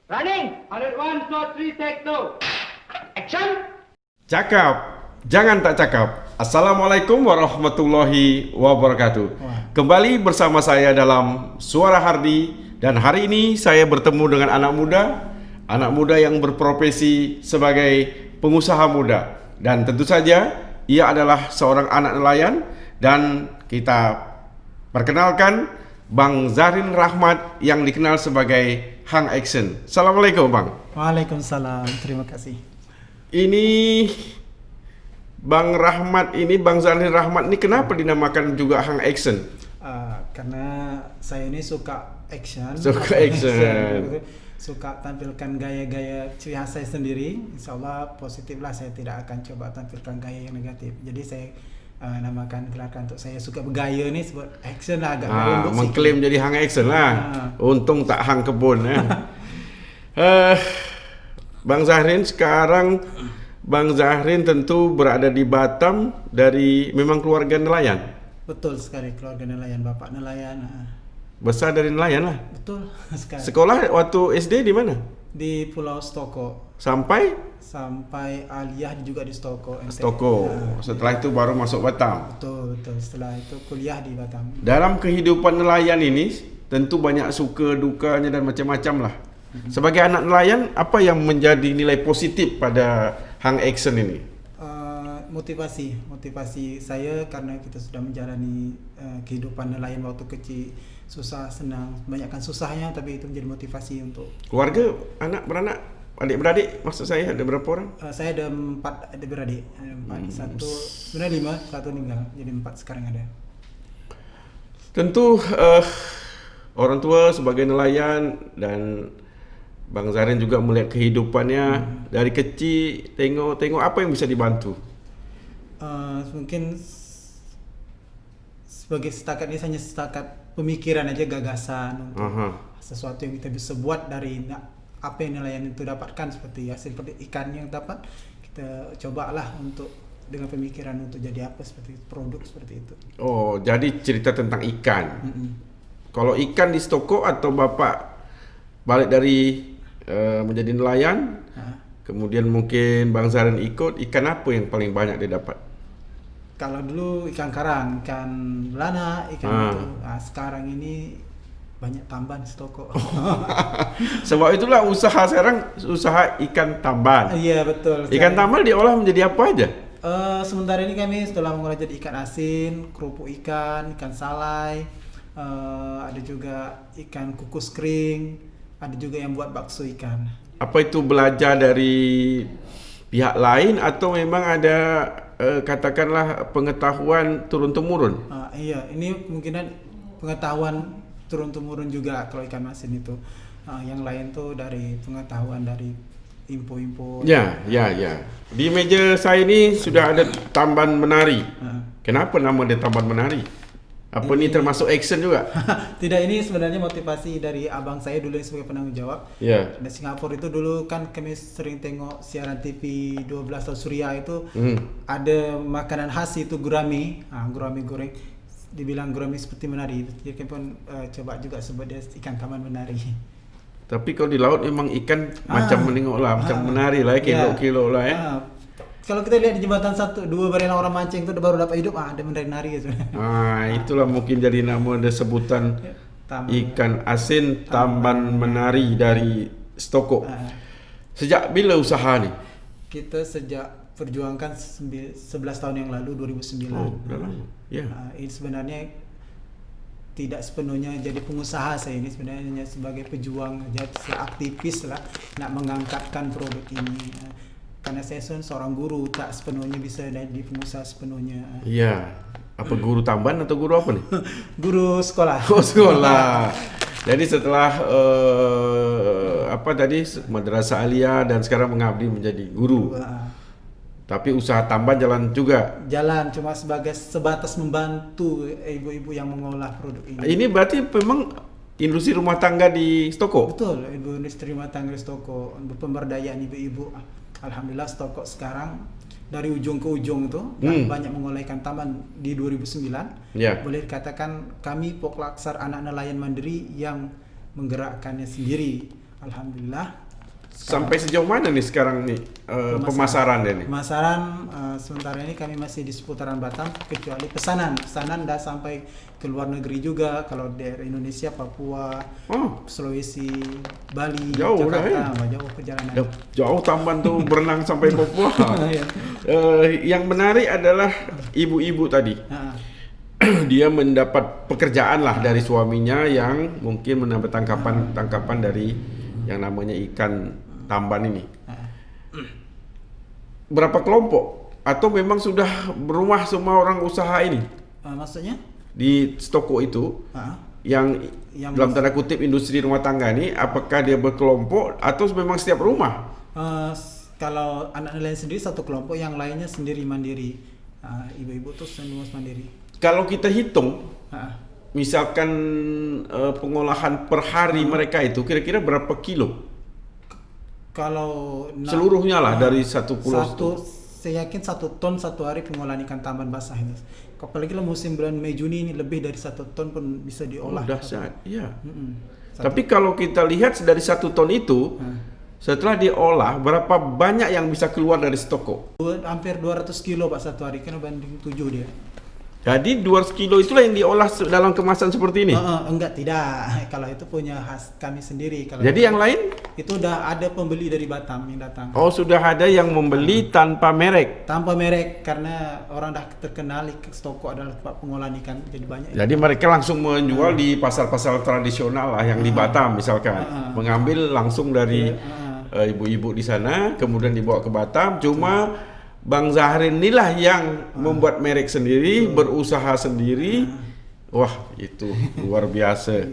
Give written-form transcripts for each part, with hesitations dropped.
Running. 101, shot 3, take 2. Action. Cakap, jangan tak cakap. Assalamualaikum warahmatullahi wabarakatuh. Kembali bersama saya dalam Suara Hardi. Dan hari ini saya bertemu dengan anak muda yang berprofesi sebagai pengusaha muda. Dan tentu saja ia adalah seorang anak nelayan. Dan kita perkenalkan Bang Zahrin Rahmat yang dikenal sebagai Hang Action. Assalamualaikum Bang. Waalaikumsalam, terima kasih. Ini Bang Rahmat ini, Bang Zahrin Rahmat ini kenapa dinamakan juga Hang Action? Karena saya ini suka action. Suka action. Suka tampilkan gaya-gaya ciri khas saya sendiri. Insya Allah positif lah, saya tidak akan coba tampilkan gaya yang negatif. Jadi saya namakan gerakan untuk saya suka bergaya ni sebut action lah, agak gaya mengklaim jadi Hang Action lah. Untung tak Hang Kebun. Bang Zahrin sekarang, Bang Zahrin tentu berada di Batam dari memang keluarga nelayan. Betul sekali, keluarga nelayan, bapak nelayan. Besar dari nelayan lah. Betul sekali. Sekolah waktu SD di mana? Di Pulau Stoko. Sampai aliyah juga di Stoko. Stoko. Setelah itu baru masuk Batam. Betul. Setelah itu kuliah di Batam. Dalam kehidupan nelayan ini tentu banyak suka dukanya dan macam-macam lah. Sebagai anak nelayan, apa yang menjadi nilai positif pada Hang Action ini? Motivasi saya karena kita sudah menjalani kehidupan nelayan waktu kecil, susah senang, banyakkan susahnya, tapi itu menjadi motivasi untuk keluarga, anak beranak, adik-beradik, maksud saya ada berapa orang? Saya ada 4 adik-beradik, satu sebenarnya 5, satu meninggal, jadi 4 sekarang ada. Tentu orang tua sebagai nelayan dan Bang Zahrin juga melihat kehidupannya dari kecil, tengok apa yang bisa dibantu. Mungkin sebagai setakat ini hanya setakat pemikiran aja, gagasan untuk sesuatu yang kita bisa buat dari apa yang nelayan itu dapatkan, seperti hasil ikan yang dapat, kita cobalah untuk dengan pemikiran untuk jadi apa, seperti produk seperti itu. Oh, jadi cerita tentang ikan. Kalau ikan di Stoko atau Bapak balik dari menjadi nelayan, kemudian mungkin Bang Zahrin ikut, ikan apa yang paling banyak dia dapat? Kalau dulu ikan karang, ikan belana, ikan itu. Sekarang ini banyak tambahan di Stoko. Sebab itulah usaha sekarang usaha ikan tamban. Iya, betul. Ikan tamban diolah menjadi apa aja? Sementara ini kami setelah mengolah jadi ikan asin, kerupuk ikan salai, ada juga ikan kukus kering, ada juga yang buat bakso ikan. Apa itu belajar dari pihak lain atau memang ada katakanlah pengetahuan turun-temurun? Iya, ini kemungkinan pengetahuan turun-temurun juga kalau ikan asin itu. Yang lain tuh dari pengetahuan dari info-info. Ya. Di meja saya ini sudah ada tamban menari. Kenapa nama dia tamban menari? Apa ini termasuk action juga? Tidak, ini sebenarnya motivasi dari abang saya dulu yang sebagai penanggung jawab. Di Singapura itu dulu kan kami sering tengok siaran TV 12 tahun Suria itu, ada makanan khas itu gurami, gurami goreng. Dibilang gurami seperti menari. Jadi kami pun coba juga sebut dia ikan taman menari. Tapi kalau di laut memang ikan macam menengok lah, macam menari lah, kilo-kilo lah ya. Kalau kita lihat di jembatan 1, 2 bareng orang mancing itu baru dapat hidup, ada menari-nari gitu. Itulah mungkin jadi nama ada sebutan ikan asin tamban menari dari Stoko. Sejak bila usaha ni? Kita sejak perjuangkan 11 tahun yang lalu, 2009. Ini sebenarnya tidak sepenuhnya jadi pengusaha saya ini, sebenarnya sebagai pejuang, jadi aktivis lah, nak mengangkatkan produk ini. Karena saya seorang guru, tak sepenuhnya bisa jadi pengusaha sepenuhnya. Iya. Apa guru tamban atau guru apa nih? Guru sekolah. Oh, sekolah. Jadi setelah madrasah aliyah dan sekarang mengabdi menjadi guru. Tapi usaha tamban jalan juga. Jalan, cuma sebatas membantu ibu-ibu yang mengolah produk ini. Ini berarti memang industri rumah tangga di Stoko? Betul, ibu industri rumah tangga di Stoko, pemberdayaan ibu-ibu. Alhamdulillah Stoko sekarang dari ujung ke ujung itu banyak mengolah ikan taman di 2009. Boleh dikatakan kami Poklaksar anak nelayan mandiri yang menggerakkannya sendiri. Alhamdulillah. Sampai sejauh mana nih sekarang nih pemasaran nih? Pemasaran sementara ini kami masih di seputaran Batam, kecuali pesanan dah sampai ke luar negeri juga. Kalau dari Indonesia, Papua, Sulawesi, Bali, jauh Jakarta, dah, jauh perjalanan. Jauh Tamban tuh berenang sampai Papua. Yang menarik adalah ibu-ibu tadi. Dia mendapat pekerjaan lah dari suaminya yang mungkin mendapat tangkapan dari yang namanya ikan tamban ini. Berapa kelompok? Atau memang sudah berumah semua orang usaha ini? Maksudnya? Di toko itu, yang dalam tanda kutip industri rumah tangga ini, apakah dia berkelompok atau memang setiap rumah? Kalau anak nelayan sendiri satu kelompok, yang lainnya sendiri mandiri. Ibu-ibu tuh semua mandiri. Kalau kita hitung, misalkan pengolahan per hari mereka itu kira-kira berapa kilo? Kalau seluruhnya lah dari satu pulau saya yakin 1 ton satu hari pengolahan ikan tamban basah ini. Apalagi lah musim bulan Mei Juni ini lebih dari 1 ton pun bisa diolah. Dahsyat, iya. Tapi kalau kita lihat dari 1 ton itu, setelah diolah berapa banyak yang bisa keluar dari toko? Hampir 200 kilo Pak satu hari, kan banding 7 dia. Jadi 200 kilo itulah yang diolah dalam kemasan seperti ini? Tidak. Kalau itu punya khas kami sendiri. Kalau jadi yang lain? Itu udah ada pembeli dari Batam yang datang. Oh, sudah ada yang membeli tanpa merek? Tanpa merek, karena orang dah terkenal toko adalah tempat pengolahan ikan, jadi banyak. Jadi mereka langsung menjual di pasar-pasar tradisional lah yang di Batam misalkan. Mengambil langsung dari ibu-ibu di sana, kemudian dibawa ke Batam. Cuma Bang Zahrin inilah yang membuat merek sendiri, berusaha sendiri. Wah, itu luar biasa.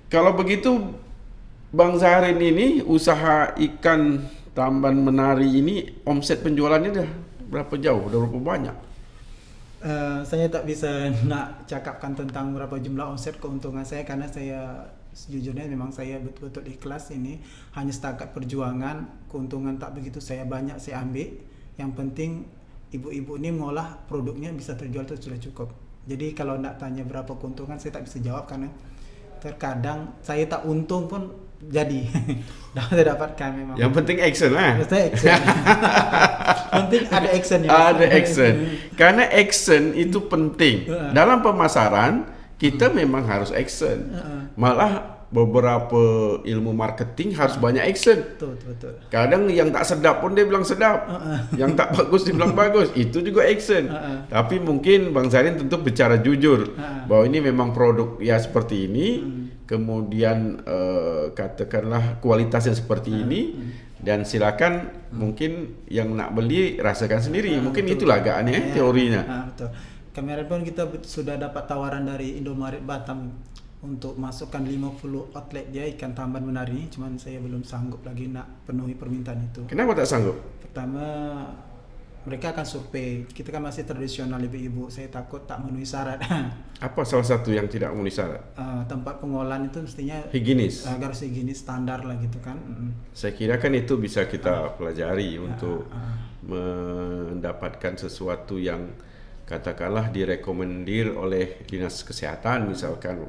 Kalau begitu, Bang Zahrin ini usaha ikan tamban menari ini, omset penjualannya udah berapa jauh, udah berapa banyak? Saya tak bisa nak cakapkan tentang berapa jumlah omset keuntungan saya, karena saya sejujurnya memang saya betul-betul ikhlas ini, hanya setakat perjuangan. Keuntungan tak begitu saya banyak saya ambil. Yang penting ibu-ibu ini mengolah produknya bisa terjual, itu sudah cukup. Jadi kalau nak tanya berapa keuntungan, saya tak bisa jawab, karena terkadang saya tak untung pun jadi dapat dapatkan memang. Yang penting action lah. Penting ada actionnya. Ada action. Karena action itu penting. Dalam pemasaran kita memang harus action. Malah beberapa ilmu marketing harus banyak action. Betul. Kadang yang tak sedap pun dia bilang sedap. Yang tak bagus dia bilang bagus. Itu juga action. Tapi mungkin Bang Zahrin tentu bicara jujur bahwa ini memang produk ya seperti ini. Kemudian katakanlah kualitasnya seperti ini. Dan silakan mungkin yang nak beli rasakan sendiri. Mungkin betul. Itulah agaknya teorinya. Betul. Kemarin pun kita sudah dapat tawaran dari Indomaret Batam untuk masukkan 50 outlet dia ikan tamban menari, cuman saya belum sanggup lagi nak penuhi permintaan itu. Kenapa tak sanggup? Pertama, mereka akan survei. Kita kan masih tradisional ibu-ibu, saya takut tak memenuhi syarat. Apa salah satu yang tidak memenuhi syarat? Tempat pengolahan itu mestinya higienis. Harus higienis standar lah gitu kan. Saya kira kan itu bisa kita pelajari untuk mendapatkan sesuatu yang katakanlah direkomendir oleh dinas kesehatan misalkan.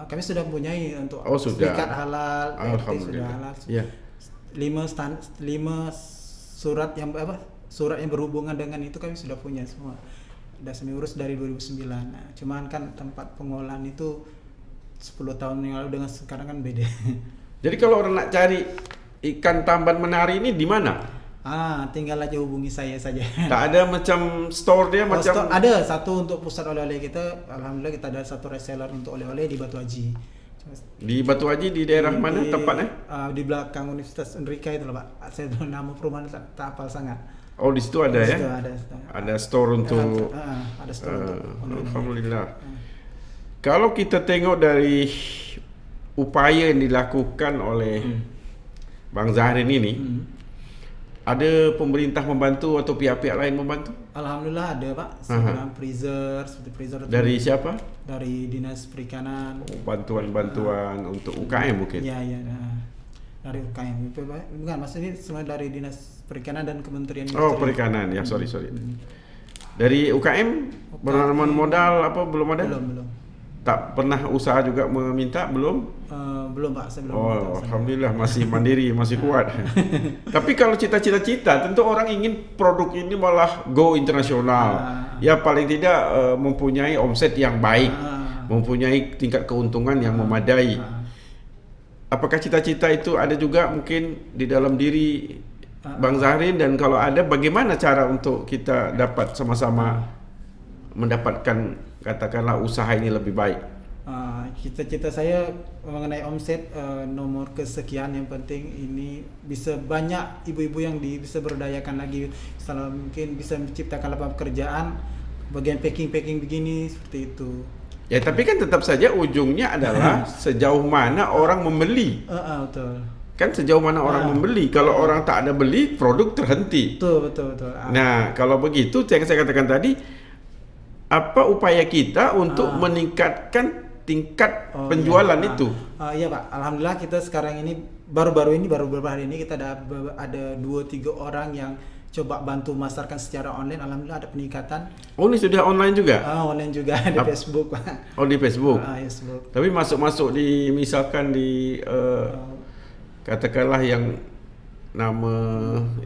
Kami sudah mempunyai untuk sertifikat halal. Alhamdulillah. Sudah halal. 5 surat yang berhubungan dengan itu kami sudah punya semua. Sudah kami urus dari 2009. Nah, cuman kan tempat pengolahan itu 10 tahun yang lalu dengan sekarang kan beda. Jadi kalau orang nak cari ikan tamban menari ini di mana? Tinggal aja hubungi saya saja. Tak ada macam store dia macam? Store, ada satu untuk pusat oleh-oleh kita. Alhamdulillah kita ada satu reseller untuk oleh-oleh di Batu Haji. Di Batu Haji di daerah mana tempatnya? Di belakang Universitas Enrica itu loh Pak. Saya nama perumahan tak hafal sangat. Oh di situ ada ya? Ada store untuk. Ada store untuk. Alhamdulillah. Kalau kita tengok dari upaya yang dilakukan oleh Bang Zahrin ini. Ada pemerintah membantu atau pihak-pihak lain membantu? Alhamdulillah ada Pak. Seperti freezer. Dari siapa? Dari Dinas Perikanan. Bantuan-bantuan untuk UKM mungkin? Iya. Dari UKM. Bukan, maksudnya semua dari Dinas Perikanan dan Kementerian Industri. Oh, Perikanan. Ya, sorry. Dari UKM penanaman modal apa belum ada? Belum. tak pernah usaha juga meminta belum? Belum Pak, saya belum. Oh, alhamdulillah masih mandiri, masih kuat. Tapi kalau cita-cita tentu orang ingin produk ini malah go internasional. Ya paling tidak mempunyai omset yang baik, mempunyai tingkat keuntungan yang memadai. Apakah cita-cita itu ada juga mungkin di dalam diri Bang Zahrin, dan kalau ada bagaimana cara untuk kita dapat sama-sama mendapatkan katakanlah usaha ini lebih baik? Cita-cita saya mengenai omset nomor kesekian, yang penting ini bisa banyak ibu-ibu yang bisa berdayakan lagi, misalnya mungkin bisa menciptakan lapangan pekerjaan bagian packing begini seperti itu. Ya tapi kan tetap saja ujungnya adalah sejauh mana orang membeli. Betul. Kan sejauh mana orang membeli. Kalau orang tak ada beli, produk terhenti. Betul. Nah, kalau begitu yang saya katakan tadi, apa upaya kita untuk meningkatkan tingkat penjualan itu? Iya Pak, alhamdulillah kita sekarang ini baru beberapa hari ini kita ada 2-3 orang yang coba bantu memasarkan secara online. Alhamdulillah ada peningkatan. Oh, ini sudah online juga? Online juga di Facebook Pak. Oh, di Facebook? Facebook. Tapi masuk di misalkan di katakanlah yang nama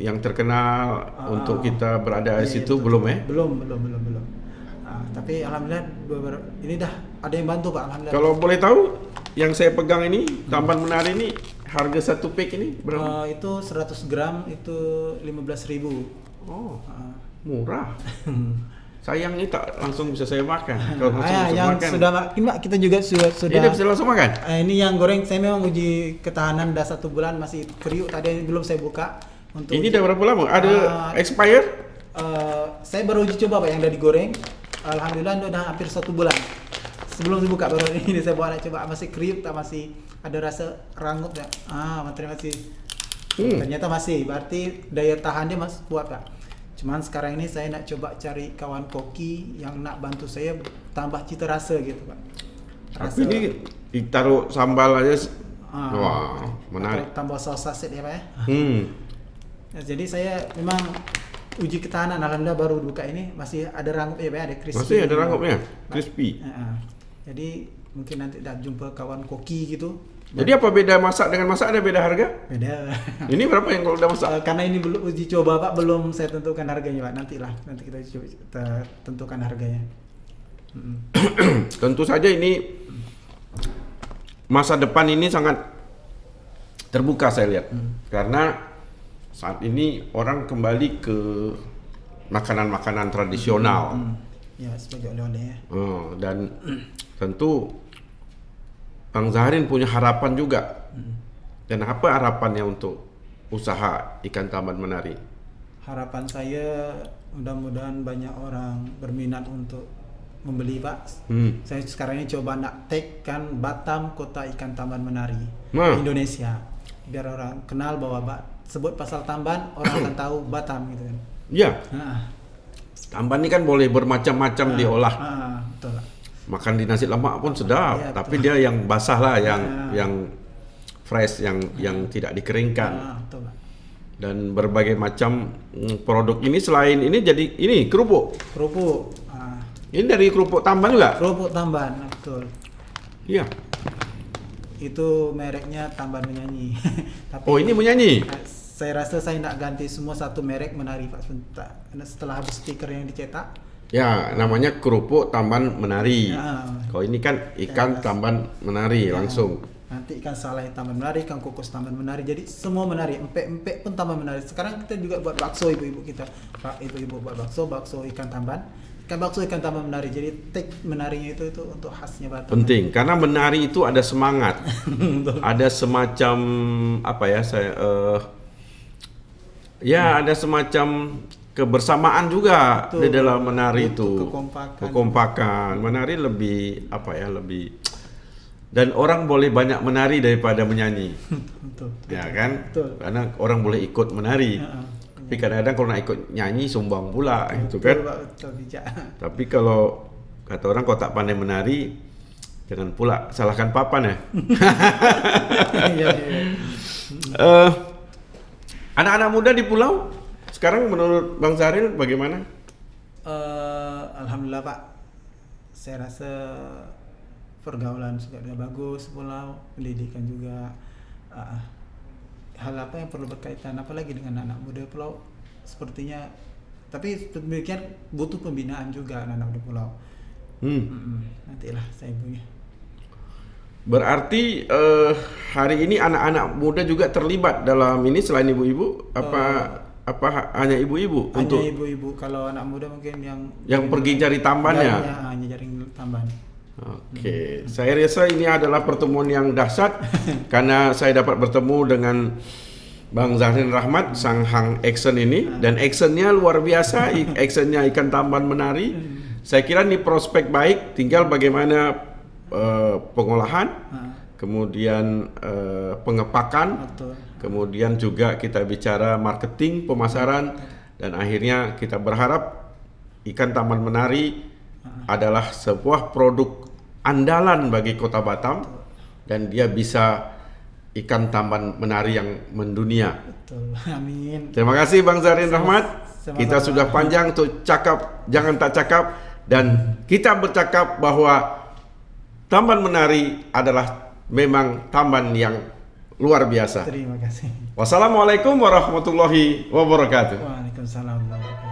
yang terkenal untuk kita berada di situ, belum ya? Belum. Tapi alhamdulillah ini dah ada yang bantu Pak, alhamdulillah. Kalau boleh tahu, yang saya pegang ini Tamban Menari ini, harga satu pack ini berapa? Itu 100 gram itu 15.000. Oh, murah. Sayang ini tak langsung bisa saya makan. Kalau yang makan. Sudah ini Pak, kita juga sudah. Ini bisa langsung makan? Ini yang goreng saya memang uji ketahanan dah 1 bulan, masih kriuk, tadi belum saya buka. Untuk ini udah berapa lama? Ada expire? Saya baru uji coba Pak yang udah digoreng. Alhamdulillah udah hampir 1 bulan. Sebelum dibuka baru ini saya bawa coba, masih kriuk, tak masih ada rasa rangup ya. Terima kasih. Ternyata masih, berarti daya tahan dia masih kuat Pak. Cuman sekarang ini saya nak coba cari kawan koki yang nak bantu saya tambah cita rasa gitu Pak. Tapi ini ditaruh sambal aja. Wah, menarik. Tambah saus saset ya Pak ya. Jadi saya memang uji ketahanan, alhamdulillah baru buka ini masih ada rangup ya Pak, ada crispy. Masih ada rangupnya, crispy. Jadi mungkin nanti dah jumpa kawan koki gitu. Jadi apa beda masak dengan masak, ada beda harga? Beda. Ini berapa yang kalau udah masak? Karena ini belum uji coba Pak, belum saya tentukan harganya Pak. Nanti kita tentukan harganya. Tentu saja ini masa depan ini sangat terbuka saya lihat. Karena saat ini orang kembali ke makanan-makanan tradisional. Ya, sebagai oleh-oleh ya. Dan tentu Bang Zahrin punya harapan juga. Dan apa harapannya untuk usaha ikan Tamban Menari? Harapan saya mudah-mudahan banyak orang berminat untuk membeli Pak. Saya sekarang ini coba nak tag kan Batam Kota Ikan Tamban Menari Indonesia, biar orang kenal bahwa sebut pasal Tamban orang akan tahu Batam gitu kan. Iya. Tamban ini kan boleh bermacam-macam diolah. Betul. Makan di nasi lemak pun sedap, tapi dia yang basah lah, yang fresh, yang tidak dikeringkan. Betul, Pak. Dan berbagai macam produk ini, selain ini jadi ini kerupuk. Ini dari kerupuk Tamban juga? Kerupuk Tamban, betul. Iya. Itu mereknya Tamban Menyanyi. Tapi ini menyanyi? Saya rasa saya nak ganti semua satu merek Menari Pak, setelah habis stiker yang dicetak. Ya, namanya kerupuk Tamban Menari. Kalau ini kan ikan Tamban Menari langsung. Nanti ikan salai Tamban Menari, ikan kukus Tamban Menari. Jadi semua menari, empek-empek pun Tamban Menari. Sekarang kita juga buat bakso ibu-ibu kita. Pak, ibu-ibu buat bakso ikan Tamban. Bakso ikan Tamban Menari. Jadi tag menarinya itu untuk khasnya Batam. Penting, karena menari itu ada semangat. Ada semacam apa ya, ada semacam kebersamaan juga di dalam menari itu. Kekompakan. Menari lebih dan orang boleh banyak menari daripada menyanyi. Ya kan? Karena orang boleh ikut menari. Tapi kadang-kadang kalau nak ikut nyanyi sumbang pula gitu kan. Tapi kalau kata orang kalau tak pandai menari, jangan pula salahkan papan ya. Anak-anak muda di pulau sekarang menurut Bang Zahrin bagaimana? Alhamdulillah Pak, saya rasa pergaulan juga udah bagus, pulau pendidikan juga, hal apa yang perlu berkaitan apalagi dengan anak muda pulau sepertinya, tapi demikian butuh pembinaan juga anak-anak muda pulau. Nantilah saya punya. Berarti hari ini anak-anak muda juga terlibat dalam ini selain ibu-ibu apa hanya ibu-ibu? Hanya untuk ibu-ibu, kalau anak muda mungkin yang pergi cari tambannya. Hanya jaring tamban. Oke, saya rasa ini adalah pertemuan yang dahsyat karena saya dapat bertemu dengan Bang Zahrin Rahmat, sang hang action ini, dan actionnya luar biasa, actionnya ikan tamban menari. Saya kira ini prospek baik, tinggal bagaimana pengolahan, kemudian pengepakan, Betul. kemudian juga kita bicara marketing, pemasaran, dan akhirnya kita berharap ikan tamban menari adalah sebuah produk andalan bagi Kota Batam dan dia bisa ikan tamban menari yang mendunia. Betul. Amin. Terima kasih Bang Zahrin Rahmat. Sama-sama. Kita sudah panjang untuk cakap jangan tak cakap, dan kita bercakap bahwa tamban menari adalah memang tamban yang luar biasa. Terima kasih. Wassalamualaikum warahmatullahi wabarakatuh. Waalaikumsalam warahmatullahi wabarakatuh.